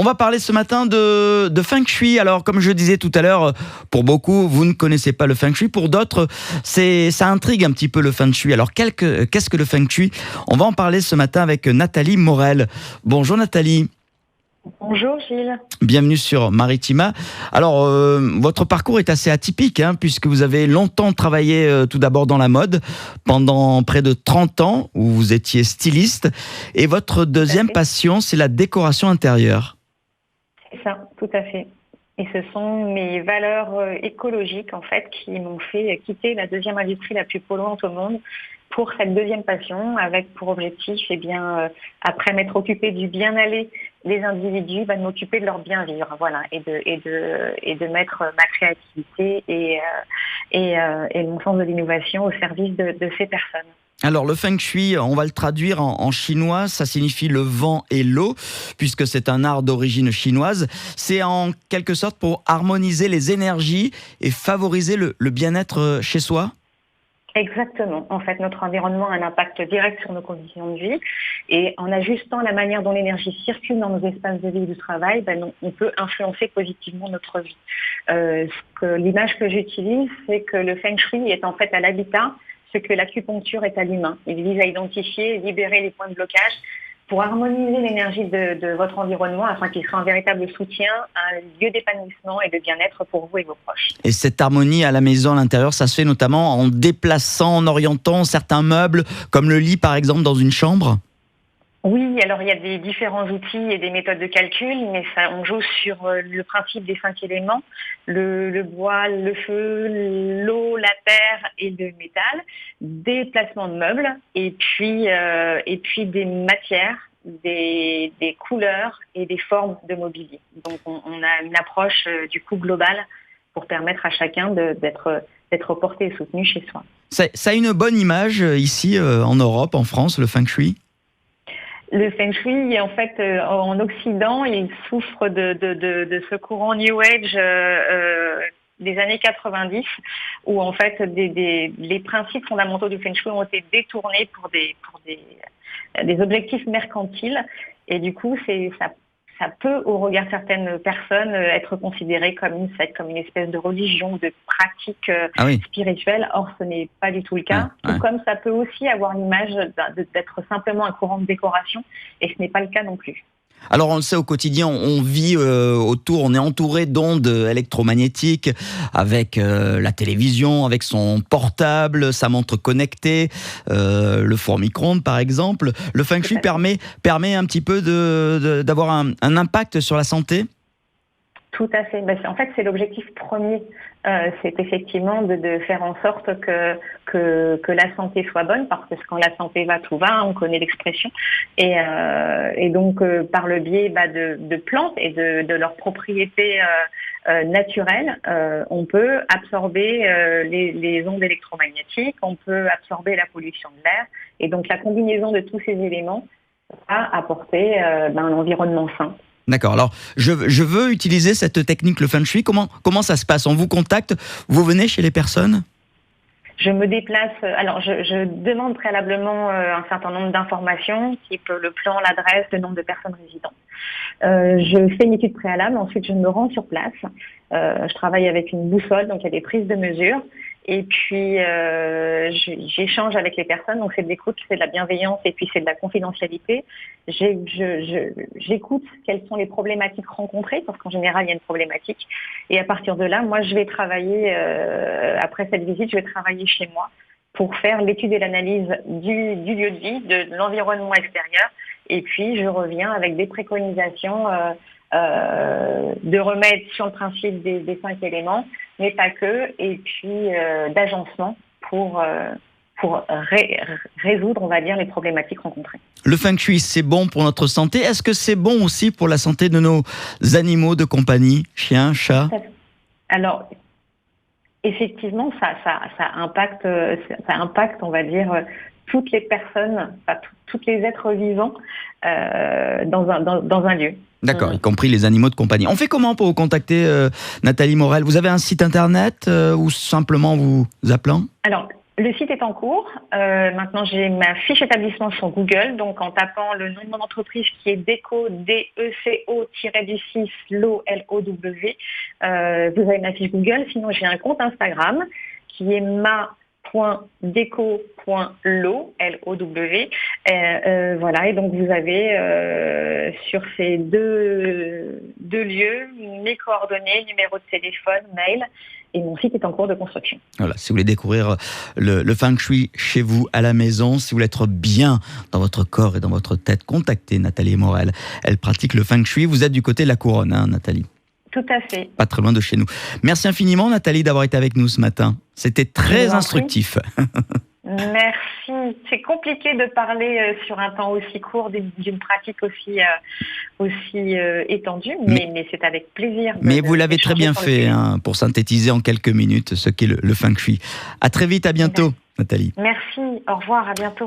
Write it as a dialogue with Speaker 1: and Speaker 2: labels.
Speaker 1: On va parler ce matin de Feng Shui. Alors, comme je disais tout à l'heure, pour beaucoup, vous ne connaissez pas le Feng Shui. Pour d'autres, ça intrigue un petit peu le Feng Shui. Alors, qu'est-ce que le Feng Shui ? On va en parler ce matin avec Nathalie Morel. Bonjour Nathalie.
Speaker 2: Bonjour Gilles.
Speaker 1: Bienvenue sur Maritima. Alors, votre parcours est assez atypique, puisque vous avez longtemps travaillé tout d'abord dans la mode, pendant près de 30 ans, où vous étiez styliste. Et votre deuxième passion, c'est la décoration intérieure.
Speaker 2: C'est ça, tout à fait. Et ce sont mes valeurs écologiques, en fait, qui m'ont fait quitter la deuxième industrie la plus polluante au monde pour cette deuxième passion, avec pour objectif, après m'être occupée du bien-aller des individus, de m'occuper de leur bien-vivre, voilà, et de mettre ma créativité et mon sens de l'innovation au service de ces personnes.
Speaker 1: Alors le Feng Shui, on va le traduire en chinois, ça signifie le vent et l'eau, puisque c'est un art d'origine chinoise. C'est en quelque sorte pour harmoniser les énergies et favoriser le bien-être chez soi ?
Speaker 2: Exactement. En fait, notre environnement a un impact direct sur nos conditions de vie et en ajustant la manière dont l'énergie circule dans nos espaces de vie et de travail, on peut influencer positivement notre vie. L'image que j'utilise, c'est que le Feng Shui est en fait à l'habitat ce que l'acupuncture est à l'humain. Il vise à identifier et libérer les points de blocage pour harmoniser l'énergie de votre environnement afin qu'il soit un véritable soutien, un lieu d'épanouissement et de bien-être pour vous et vos proches.
Speaker 1: Et cette harmonie à la maison, à l'intérieur, ça se fait notamment en déplaçant, en orientant certains meubles, comme le lit par exemple dans une chambre ?
Speaker 2: Oui, alors il y a des différents outils et des méthodes de calcul, mais on joue sur le principe des 5 éléments, le bois, le feu, l'eau, la terre et le métal, des placements de meubles et puis des matières, des couleurs et des formes de mobilier. Donc on a une approche du coup globale pour permettre à chacun d'être porté et soutenu chez soi.
Speaker 1: Ça a une bonne image ici en Europe, en France, le Feng Shui ?
Speaker 2: Le Feng Shui, en fait, en Occident, il souffre de ce courant New Age des années 90, où en fait les principes fondamentaux du Feng Shui ont été détournés pour des objectifs mercantiles, et du coup, ça peut, au regard de certaines personnes, être considéré comme une secte, comme une espèce de religion, de pratique spirituelle. Or, ce n'est pas du tout le cas. Tout comme ça peut aussi avoir l'image d'être simplement un courant de décoration, et ce n'est pas le cas non plus.
Speaker 1: Alors on le sait, au quotidien, on vit on est entouré d'ondes électromagnétiques avec la télévision, avec son portable, sa montre connectée, le four micro-ondes par exemple. Le Feng Shui permet un petit peu d'avoir un impact sur la santé ?
Speaker 2: Tout à fait. En fait, c'est l'objectif premier. C'est effectivement de faire en sorte que la santé soit bonne, parce que quand la santé va, tout va, on connaît l'expression. Et donc, par le biais de plantes et de leurs propriétés naturelles, on peut absorber les ondes électromagnétiques, on peut absorber la pollution de l'air. Et donc, la combinaison de tous ces éléments va apporter un environnement sain.
Speaker 1: D'accord. Alors, je veux utiliser cette technique, le Feng Shui. Comment ça se passe ? On vous contacte ? Vous venez chez les personnes ?
Speaker 2: Je me déplace. Alors, je demande préalablement un certain nombre d'informations, type le plan, l'adresse, le nombre de personnes résidentes. Je fais une étude préalable. Ensuite, je me rends sur place. Je travaille avec une boussole, donc il y a des prises de mesure. Et puis, j'échange avec les personnes. Donc, c'est de l'écoute, c'est de la bienveillance et puis c'est de la confidentialité. J'écoute quelles sont les problématiques rencontrées, parce qu'en général, il y a une problématique. Et à partir de là, moi, je vais travailler, après cette visite, je vais travailler chez moi pour faire l'étude et l'analyse du lieu de vie, de l'environnement extérieur. Et puis, je reviens avec des préconisations de remèdes sur le principe des 5 éléments, mais pas que, et puis d'agencement pour résoudre, on va dire, les problématiques rencontrées.
Speaker 1: Le Feng Shui, c'est bon pour notre santé. Est-ce que c'est bon aussi pour la santé de nos animaux de compagnie, chiens, chats ?
Speaker 2: Alors, effectivement, ça impacte, on va dire, toutes les personnes, tous les êtres vivants dans un lieu.
Speaker 1: D'accord, y compris les animaux de compagnie. On fait comment pour vous contacter, Nathalie Morel ? Vous avez un site internet ou simplement vous appelant ?
Speaker 2: Alors, Le site est en cours. Maintenant, j'ai ma fiche établissement sur Google. Donc, en tapant le nom de mon entreprise qui est Deco, DECO-du-6, LOW, L-O-W, vous avez ma fiche Google. Sinon, j'ai un compte Instagram qui est ma.deco.low, L-O-W. Voilà, et donc vous avez sur ces deux lieux mes coordonnées, numéro de téléphone, mail, et mon site est en cours de construction.
Speaker 1: Voilà, si vous voulez découvrir le feng shui chez vous, à la maison, si vous voulez être bien dans votre corps et dans votre tête, contactez Nathalie Morel. Elle pratique le feng shui. Vous êtes du côté de la couronne, hein, Nathalie?
Speaker 2: Tout à fait.
Speaker 1: Pas très loin de chez nous. Merci infiniment, Nathalie, d'avoir été avec nous ce matin. C'était très instructif.
Speaker 2: Merci. C'est compliqué de parler sur un temps aussi court d'une pratique aussi étendue, mais c'est avec plaisir.
Speaker 1: Mais vous l'avez très bien fait hein, pour synthétiser en quelques minutes ce qu'est le feng shui. À très vite, à bientôt, Nathalie.
Speaker 2: Merci, au revoir, à bientôt.